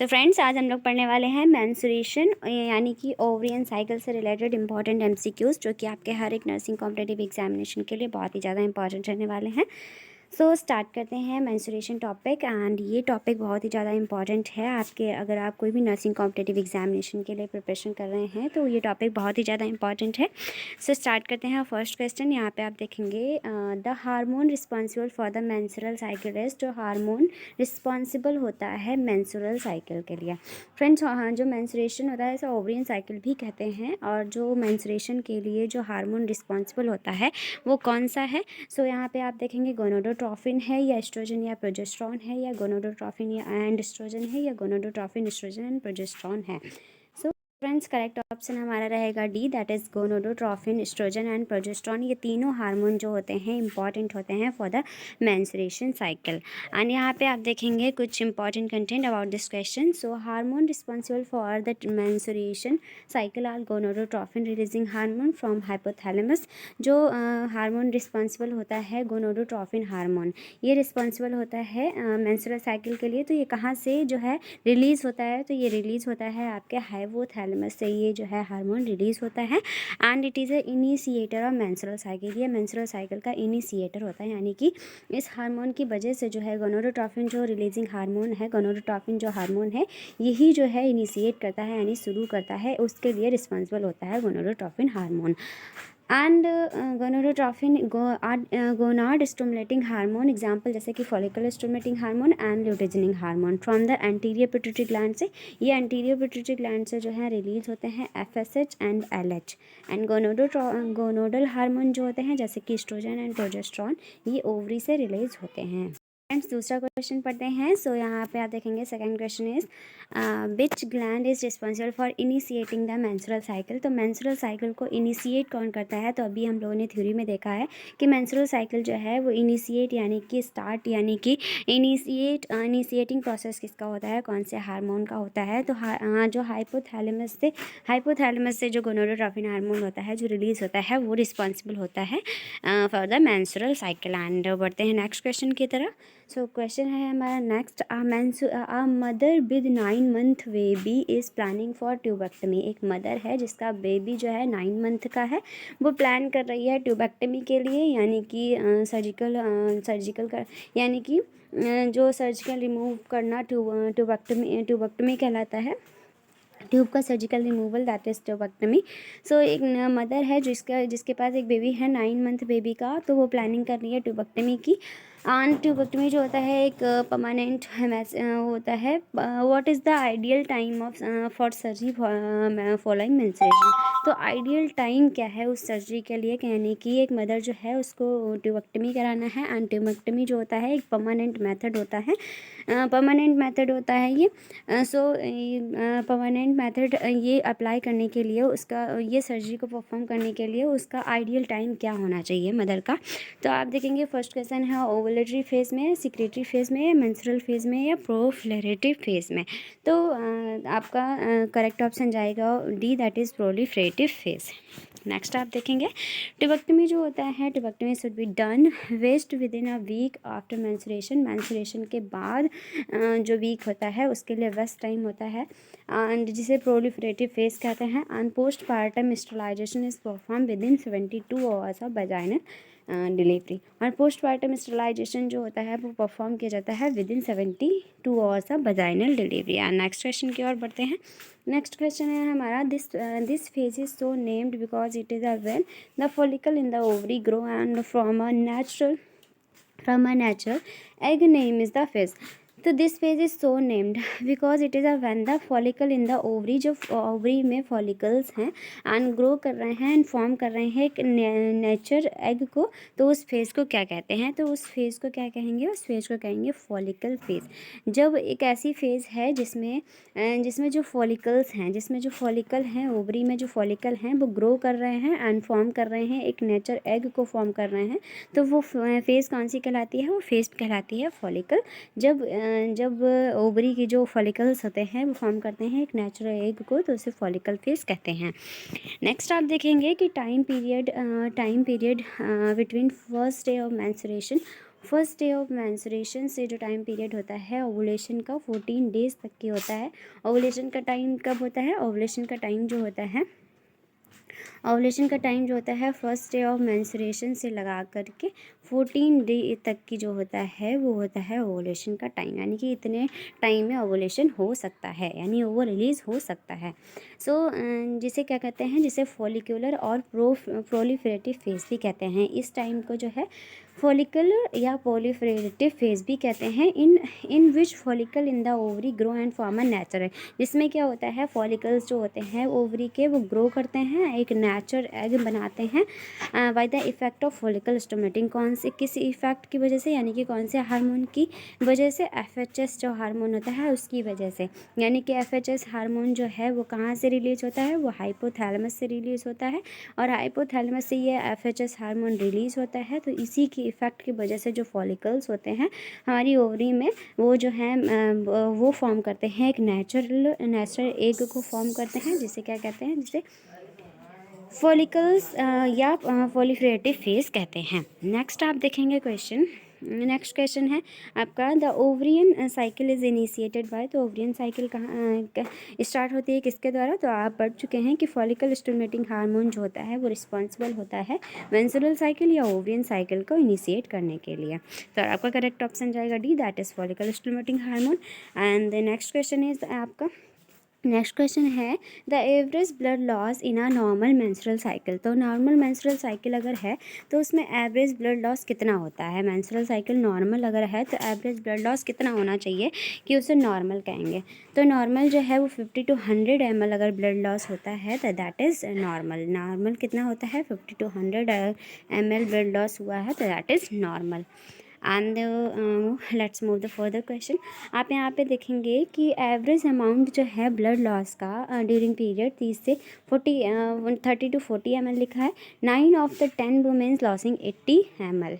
So friends, आज हम लोग पढ़ने वाले हैं मेंस्ट्रुएशन यानी कि ओवरियन साइकिल से रिलेटेड इंपॉर्टेंट एमसीक्यूज़, जो कि आपके हर एक नर्सिंग कॉम्पिटिटिव एग्जामिनेशन के लिए बहुत ही ज़्यादा इंपॉर्टेंट रहने वाले हैं। सो स्टार्ट करते हैं मेंस्ट्रुएशन टॉपिक। एंड ये टॉपिक बहुत ही ज़्यादा इंपॉर्टेंट है आपके, अगर आप कोई भी नर्सिंग कॉम्पिटिटिव एग्जामिनेशन के लिए प्रिपरेशन कर रहे हैं तो ये टॉपिक बहुत ही ज़्यादा इंपॉर्टेंट है। सो स्टार्ट करते हैं। फर्स्ट क्वेश्चन यहाँ पे आप देखेंगे, the hormone responsible for the menstrual cycle is, जो हार्मोन रिस्पॉन्सिबल होता है मेंस्ट्रुअल साइकिल के लिए। फ्रेंड्स, जो मेंस्ट्रुएशन होता है इसे ओवरियन साइकिल भी कहते हैं, और जो मेंस्ट्रुएशन के लिए जो हार्मोन रिस्पॉन्सिबल होता है वो कौन सा है? सो यहाँ पे आप देखेंगे गोनाडोट्रोपिन है या एस्ट्रोजन या प्रोजेस्टेरॉन है, या गोनाडोट्रोपिन या एंड एस्ट्रोजन है, या गोनाडोट्रोपिन एस्ट्रोजन एंड प्रोजेस्टेरॉन है। सो फ्रेंड्स, करेक्ट ऑप्शन हमारा रहेगा D, that is gonadotropin, estrogen and progesterone. ये तीनों हार्मोन जो होते हैं इंपॉर्टेंट होते हैं for the menstruation cycle. And यहाँ पे आप देखेंगे कुछ important content about this question. So hormone responsible for the menstruation cycle are gonadotropin releasing hormone from hypothalamus. जो हार्मोन रिस्पॉन्सिबल होता है गोनाडोट्रोपिन हार्मोन, ये रिस्पॉन्सिबल होता है मेंस्ट्रुअल साइकिल के लिए। तो ये कहाँ से जो है रिलीज़ होता है? तो ये रिलीज़ होता है आपके हाइपोथैलेमस से, ये जो है हार्मोन रिलीज़ होता है। And it is a initiator of menstrual cycle. ये मेंस्ट्रुअल साइकिल का इनिशिएटर होता है, यानी कि इस हार्मोन की वजह से जो है गोनाडोट्रोपिन जो रिलीजिंग हार्मोन है, गोनाडोट्रोपिन जो हार्मोन है यही जो है इनिशिएट करता है, यानी शुरू करता है, उसके लिए रिस्पॉन्सिबल होता है gonadotropin hormone. And gonadotropin gonad stimulating hormone, example जैसे कि follicle stimulating hormone and luteinizing hormone from the anterior pituitary gland से। ये एंटीरियर पिट्यूटरी ग्लैंड से जो है रिलीज होते हैं FSH and LH. And gonadal hormone जो होते हैं जैसे कि एस्ट्रोजन एंड प्रोजेस्टेरॉन, ये ओवरी से रिलीज होते हैं। फ्रेंड्स, दूसरा क्वेश्चन पढ़ते हैं। सो यहाँ पे आप देखेंगे second question is, which gland is responsible for initiating the menstrual cycle. तो मेंस्ट्रुअल साइकिल को इनिशिएट कौन करता है? तो अभी हम लोगों ने थ्योरी में देखा है कि मेंस्ट्रुअल साइकिल जो है वो इनिशिएट यानी कि स्टार्ट यानी कि इनिशिएटिंग प्रोसेस किसका होता है, कौन से हार्मोन का होता है? तो जो हाइपोथैलेमस से जो गोनाडोट्रोपिन हार्मोन होता है जो रिलीज होता है वो रिस्पॉन्सिबल होता है for the menstrual cycle. And बढ़ते हैं नेक्स्ट क्वेश्चन की तरफ। सो क्वेश्चन है हमारा next, a mother with 9 month baby is planning for tubectomy. एक मदर है जिसका बेबी जो है 9 मंथ का है, वो प्लान कर रही है ट्यूबेक्टमी के लिए, यानी कि सर्जिकल कर यानी कि जो सर्जिकल रिमूव करना ट्यूबेक्टमी कहलाता है। ट्यूब का surgical removal, that is tubectomy. So एक मदर है जिसके पास एक बेबी है 9 मंथ बेबी का, तो वो प्लानिंग कर रही है ट्यूबेक्टमी की। एंड ट्यूबेक्टमी जो होता है एक परमानेंट होता है। What is the ideal time of for surgery following menstruation. तो आइडियल टाइम क्या है उस सर्जरी के लिए, यानी कि एक मदर जो है उसको ट्यूबेक्टमी कराना है। एंड ट्यूबेक्टमी जो होता है एक परमानेंट मेथड होता है, ये। सो परमानेंट मेथड ये अप्लाई करने के लिए, उसका ये सर्जरी को परफॉर्म करने के लिए उसका आइडियल टाइम क्या होना चाहिए मदर का? तो आप देखेंगे फर्स्ट क्वेश्चन है ओवुलेटरी फेज़ में, सिक्रेटरी फेज़ में, मेंस्ट्रुअल फेज़ में, या प्रोलिफरेटिव फेज़ में। तो आपका करेक्ट ऑप्शन जाएगा D, that is proliferative phase. Next आप देखेंगे ट्यूबेक्टमी जो होता है, tubectomy should be done best within a week after menstruation के बाद जो वीक होता है उसके लिए वेस्ट टाइम होता है, एंड जिसे प्रोलिफरेटिव फेज कहते हैं। And postpartum sterilization is perform within 72 hours of vaginal delivery. और पोस्ट पार्टम स्टरलाइजेशन जो होता है वो परफॉर्म किया जाता है within 72 hours of vaginal delivery. And next question की ओर बढ़ते हैं। नेक्स्ट क्वेश्चन है हमारा, this phase is so named because it is a when the follicle in the ovary grow and from a natural egg name is the phase. तो this phase is so named because it is a when the follicle in the ovary, जो ovary में follicles हैं and grow कर रहे हैं and form कर रहे हैं एक नेचर एग को, तो उस फेज़ को क्या कहते हैं? तो उस फेज़ को क्या कहेंगे? उस फेज़ को कहेंगे फॉलिकल फेज़। जब एक ऐसी फेज़ है जिसमें जो फॉलिकल्स हैं, जिसमें जो फॉलिकल हैं, ओवरी में जो फॉलिकल हैं वो ग्रो कर रहे हैं एंड फॉर्म कर रहे हैं, एक नेचर एग को फॉर्म कर रहे हैं, तो वो फेज़ कौन सी कहलाती है? वो फेज़ कहलाती है फॉलिकल। जब ओवरी के जो फॉलिकल्स होते हैं वो फॉर्म करते हैं एक नेचुरल एग को, तो उसे फॉलिकल फेज कहते हैं। नेक्स्ट आप देखेंगे कि time period between first day of menstruation first day of menstruation से जो टाइम पीरियड होता है ओवुलेशन का 14 डेज़ तक की होता है। ओवुलेशन का टाइम कब होता है? ओवुलेशन का टाइम जो होता है, ओवुलेशन का टाइम जो होता है फर्स्ट डे ऑफ मेंस्ट्रुएशन से लगा करके 14 डे तक की जो होता है वो होता है ओवुलेशन का टाइम, यानी कि इतने टाइम में ओवुलेशन हो सकता है, यानी ओवर रिलीज़ हो सकता है। सो जिसे क्या कहते हैं, जिसे फॉलिक्यूलर और प्रोलिफरेटिव फेज भी कहते हैं। इस टाइम को जो है फॉलिकुलर या प्रोलिफरेटिव फेज भी कहते हैं। In which follicle in the ovary grow and form a natural, जिसमें क्या होता है फॉलिकल्स जो होते हैं ओवरी के वो ग्रो करते हैं, एक नेचुरल एग बनाते हैं by the effect of follicle stimulating. कौन से किस इफेक्ट की वजह से, यानी कि कौन से हार्मोन की वजह से? FHS जो हार्मोन होता है उसकी वजह से। यानी कि FHS हार्मोन जो है वो कहाँ से रिलीज होता है? वो हाइपोथैलेमस से रिलीज होता है, और हाइपोथैलेमस से ये FHS हार्मोन रिलीज होता है। तो इसी की इफेक्ट की वजह से जो फॉलिकल्स होते हैं हमारी ओवरी में वो जो है वो फॉर्म करते हैं, एक नेचुरल एग को फॉर्म करते हैं, जिसे क्या कहते हैं, जिसे फॉलिकल्स या प्रोलिफरेटिव फेज कहते हैं। नेक्स्ट आप देखेंगे क्वेश्चन, नेक्स्ट क्वेश्चन है आपका the ovarian cycle is initiated by. तो ओवरियन साइकिल कहाँ स्टार्ट होती है, किसके द्वारा? तो आप पढ़ चुके हैं कि फॉलिकल स्टिमुलेटिंग हार्मोन जो होता है वो रिस्पॉन्सिबल होता है मेंस्ट्रुअल साइकिल या ओवरियन साइकिल को इनिशिएट करने के लिए। तो आपका करेक्ट ऑप्शन जाएगा D, that is follicle stimulating hormone. And next question is आपका, नेक्स्ट क्वेश्चन है the average blood loss in a normal menstrual cycle. तो नॉर्मल मेंस्ट्रुअल साइकिल अगर है तो उसमें एवरेज ब्लड लॉस कितना होता है? मेंस्ट्रुअल साइकिल नॉर्मल अगर है तो एवरेज ब्लड लॉस कितना होना चाहिए कि उसे नॉर्मल कहेंगे? तो नॉर्मल जो है वो 50 to 100 ml अगर ब्लड लॉस होता है तो दैट इज़ नॉर्मल। नॉर्मल कितना होता है? 50 to 100 ml ब्लड लॉस हुआ है तो that is normal. And let's move the further question. आप यहाँ पे देखेंगे कि एवरेज अमाउंट जो है ब्लड लॉस का ड्यूरिंग पीरियड 30 से 30 to 40 ml लिखा है। 9 of the 10 womens losing 80 ml,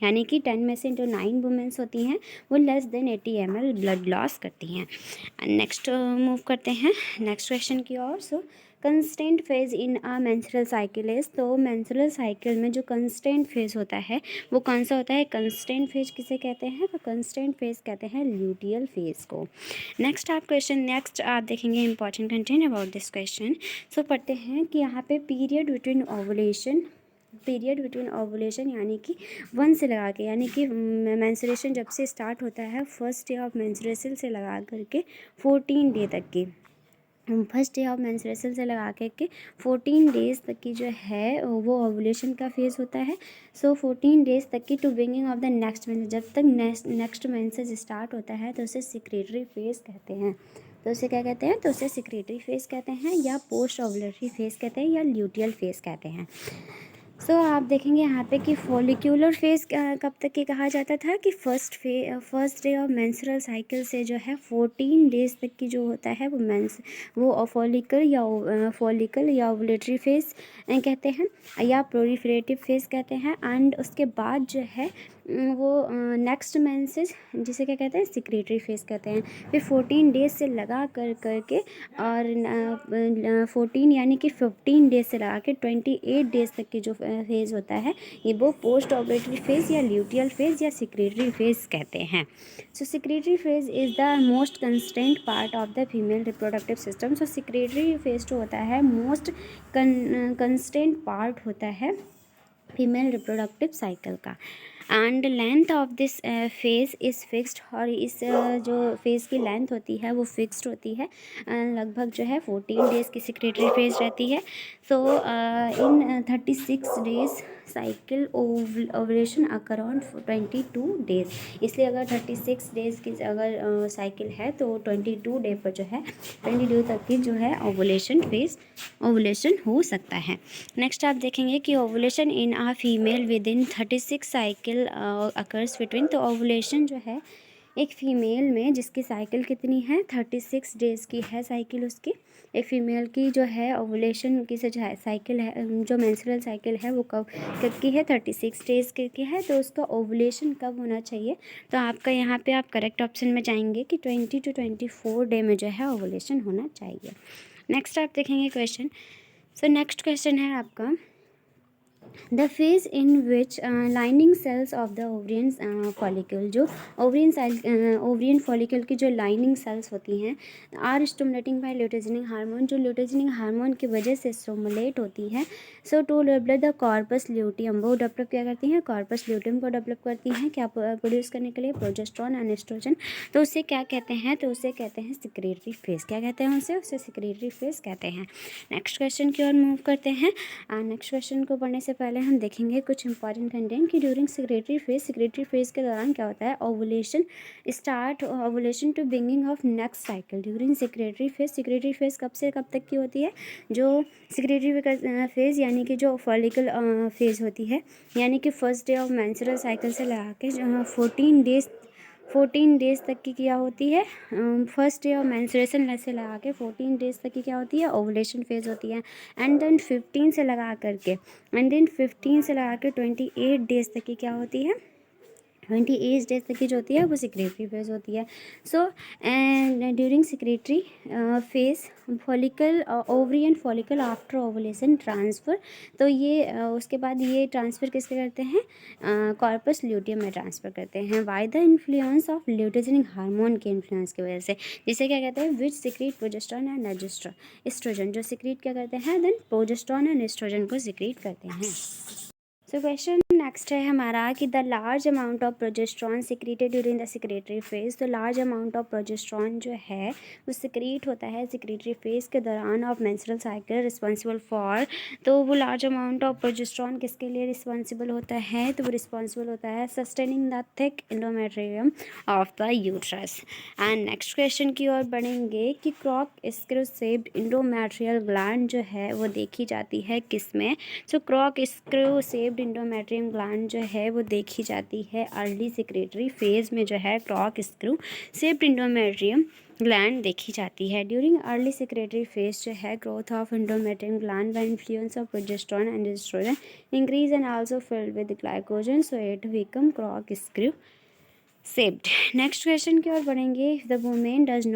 यानी कि 10 में से जो 9 वुमेन्स होती हैं वो less than 80 ml blood loss करती हैं। नेक्स्ट मूव करते हैं नेक्स्ट क्वेश्चन की ओर। So constant phase in a menstrual cycle is. तो मेंस्ट्रुअल साइकिल में जो कंस्टेंट फेज होता है वो कौन सा होता है? कंस्टेंट फेज किसे कहते हैं? तो कंस्टेंट फेज कहते हैं ल्यूटियल फेज को। नेक्स्ट आप देखेंगे important content about this question. So पढ़ते हैं कि यहाँ पे पीरियड बिटवीन ओवुलेशन यानी कि 1 से लगा के, यानी कि मेंस्ट्रुएशन जब से स्टार्ट होता है फर्स्ट डे ऑफ मेंस्ट्रुएशन से लगा करके 14 डे तक की, फर्स्ट डे ऑफ मेंस्ट्रुएशन से लगा के 14 डेज़ तक की जो है वो ओवुलेशन का फेज़ होता है। सो 14 डेज़ तक की to beginning of the next menses, जब तक नेक्स्ट मेंसेस स्टार्ट होता है तो उसे सिक्रेटरी फेज़ कहते हैं। तो उसे क्या कहते हैं? तो उसे सिक्रेटरी फेज़ कहते हैं, या पोस्ट ओवुलेटरी फेज़ कहते हैं, या ल्यूटियल फेज़ कहते हैं। सो आप देखेंगे यहाँ पे कि फॉलिक्यूलर फेज़ कब तक के कहा जाता था कि first day of menstrual cycle से जो है 14 डेज़ तक की जो होता है वो फॉलिकल या ओवुलेटरी फेज़ कहते हैं, या प्रोलिफरेटिव फेज़ कहते हैं। एंड उसके बाद जो है वो नेक्स्ट मेंसेस, जिसे क्या कहते हैं? सिक्रेटरी फेज़ कहते हैं। फिर 14 डेज़ से लगा करके और 14 यानी कि 15 डेज से लगा के 28 डेज़ तक की जो फेज़ होता है ये वो पोस्ट ऑपरेटरी फेज़ या ल्यूटियल फेज़ या सिक्रेटरी फेज़ कहते हैं। So secretory phase is the most constant part of the female reproductive system. So secretory phase जो होता है मोस्ट कंस्टेंट पार्ट होता है फीमेल रिप्रोडक्टिव साइकिल का। And length of this phase is fixed, और इस जो फेज़ की लेंथ होती है वो फिक्स्ड होती है। लगभग जो है 14 डेज़ की सिक्रेटरी फेज़ रहती है। सो इन 36 days cycle ovulation occur on 22 days. इसलिए अगर 36 डेज़ की अगर साइकिल है तो 22 डे पर जो है 22 तक की जो है ओवुलेशन हो सकता है। नेक्स्ट आप देखेंगे कि ovulation in a female within 36 cycle occurs between. तो ओवुलेशन जो है एक फ़ीमेल में जिसकी साइकिल कितनी है? 36 डेज़ की है साइकिल उसकी। एक फ़ीमेल की जो है ओवुलेशन की जो साइकिल है, जो मेंस्ट्रुअल साइकिल है वो कब की है? 36 डेज़ की है। तो उसका ओवुलेशन कब होना चाहिए? तो आपका यहाँ पे आप करेक्ट ऑप्शन में जाएंगे कि 20 to 24 डे में जो है ओवुलेशन होना चाहिए। नेक्स्ट आप देखेंगे क्वेश्चन। सो नेक्स्ट क्वेश्चन है आपका the phase in which lining cells of the ovarian follicle, जो ओवरियन फॉलिकल की जो लाइनिंग सेल्स होती हैं are stimulating by luteinizing hormone, जो ल्यूटेनिंग हार्मोन की वजह से स्टिमुलेट होती है। So to develop the corpus luteum, वो डेवलप क्या करती हैं, कॉर्पस ल्यूटियम को डेवलप करती हैं, क्या प्रोड्यूस करने के लिए, प्रोजेस्टेरोन एंड एस्ट्रोजन। तो उसे क्या कहते हैं, तो उसे कहते हैं सिक्रेटरी फेज। क्या कहते हैं उसे सिक्रेटरी फेज कहते हैं। नेक्स्ट क्वेश्चन की ओर मूव करते हैं। नेक्स्ट क्वेश्चन को पढ़ने से पहले हम देखेंगे कुछ इंपॉर्टेंट कंटेंट कि ड्यूरिंग सिक्रेटरी फेज के दौरान क्या होता है, ovulation to beginning of next cycle during secretory phase कब से कब तक की होती है, जो सिक्रेटरी फेज यानी कि जो फॉलिकल फेज होती है, यानी कि first day of menstrual cycle से लगा के 14 डेज़ तक की क्या होती है, फर्स्ट डे ऑफ मेंस्ट्रुएशन से लगा के 14 डेज़ तक की क्या होती है, ओवुलेशन फेज होती है। एंड देन 15 से लगा के 28 डेज़ तक की क्या होती है, 28 डेज तक की जो होती है वो सिक्रेटरी फेज होती है। So and during secretory phase follicle ovarian follicle after ovulation transfer, तो ये उसके बाद ये ट्रांसफ़र किसके करते हैं, कॉर्पस ल्यूटियम में ट्रांसफ़र करते हैं। By the influence of luteinizing hormone के इन्फ्लुएंस की वजह से, जिसे क्या कहते हैं, which secrete progesterone and estrogen, जो सिक्रीट क्या करते हैं, देन प्रोजेस्टेरोन एंड एस्ट्रोजन को सिक्रीट करते हैं। सो क्वेश्चन नेक्स्ट है हमारा कि the large amount of progesterone secreted during the secretory phase. तो लार्ज अमाउंट ऑफ प्रोजेस्ट्रॉन जो है वो सिक्रीट होता है सिक्रेटरी फेज के दौरान of menstrual cycle responsible for, तो वो लार्ज अमाउंट ऑफ प्रोजेस्ट्रॉन किसके लिए रिस्पॉन्सिबल होता है, तो वो रिस्पॉन्सिबल होता है sustaining the thick endometrium of the uterus. And next question की ओर बढ़ेंगे कि क्रॉक स्क्रू शेप्ड इंडोमेट्रियल ग्लैंड जो है वो देखी जाती है किस में, सो क्रॉक स्क्रू शेप्ड इंडोमेट्रियम ग्लैंड जो है वो देखी जाती है अर्ली सिक्रेटरी फेज में, जो है corkscrew shaped endometrium gland देखी जाती है। ड्यूरिंग अर्ली सिक्रेटरी फेज जो है growth of endometrium gland by influence of progesterone and estrogen increase and also filled with glycogen, so it become corkscrew shaped. Next question की ओर बढ़ेंगे। If the women does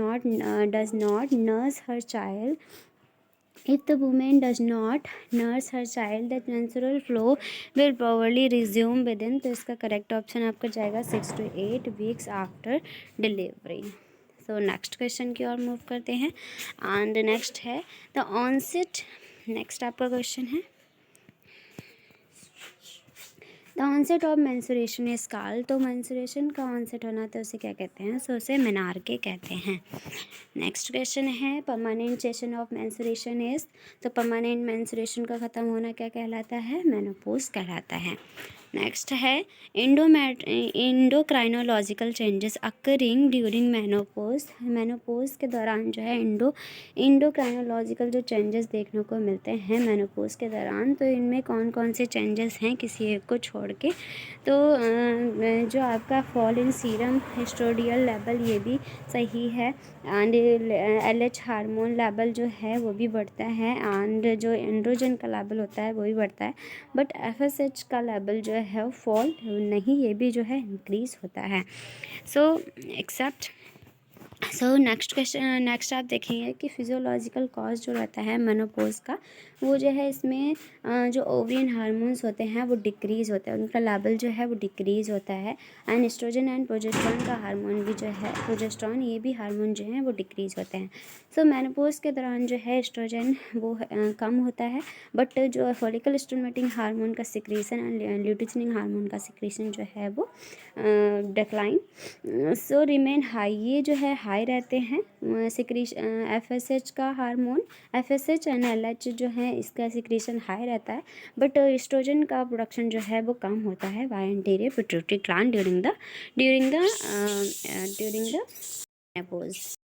not nurse her child, if the woman does not nurse her child, the menstrual flow will probably resume within, तो इसका correct option आपका जाएगा 6 to 8 weeks after delivery. So next question की ओर move करते हैं। And next है the onset, next आपका क्वेश्चन है the onset of menstruation is called, तो मेंस्ट्रुएशन का ऑनसेट होना तो उसे क्या कहते हैं, सो उसे मेनार्के कहते हैं। नेक्स्ट क्वेश्चन है permanent session of menstruation is, तो परमानेंट मेंस्ट्रुएशन का ख़त्म होना क्या कहलाता है, मेनोपॉज कहलाता है। नेक्स्ट है इंडोक्राइनोलॉजिकल चेंजेस अकरिंग ड्यूरिंग मेनोपॉज के दौरान जो है इंडोक्राइनोलॉजिकल जो चेंजेस देखने को मिलते हैं मेनोपॉज के दौरान, तो इनमें कौन कौन से चेंजेस हैं किसी एक को छोड़ के, तो जो आपका फॉल इन सीरम एस्ट्रोडियल लेवल ये भी सही है, एंड LH हार्मोन लेवल जो है वो भी बढ़ता है, एंड जो एंड्रोजन का लेवल होता है वो भी बढ़ता है, बट FSH का लेवल जो है फॉल नहीं, ये भी जो है इंक्रीज होता है। नेक्स्ट आप देखेंगे कि फिजियोलॉजिकल कॉज जो रहता है मेनोपॉज का, वो जो है इसमें जो ओवरियन हार्मोन्स होते हैं वो डिक्रीज़ होता है, उनका लेवल जो है वो डिक्रीज़ होता है, एंड एस्ट्रोजन एंड प्रोजेस्टेरोन का हार्मोन भी जो है प्रोजेस्टेरोन ये भी हार्मोन जो हैं वो डिक्रीज़ होते हैं। सो मेनोपॉज के दौरान जो है एस्ट्रोजन वो कम होता है, बट जो फॉलिकल स्टिमुलेटिंग हार्मोन का सिक्रीशन एंड ल्यूटिनिंग हार्मोन का सिक्रीशन जो है वो डिक्लाइन सो रिमेन हाई, ये जो है हाई रहते हैं सिक्रीशन FSH का हार्मोन, FSH एंड LH जो है इसका सिक्रीशन हाई रहता है, बट एस्ट्रोजन का प्रोडक्शन जो है वो कम होता है by anterior pituitary gland during the menopause.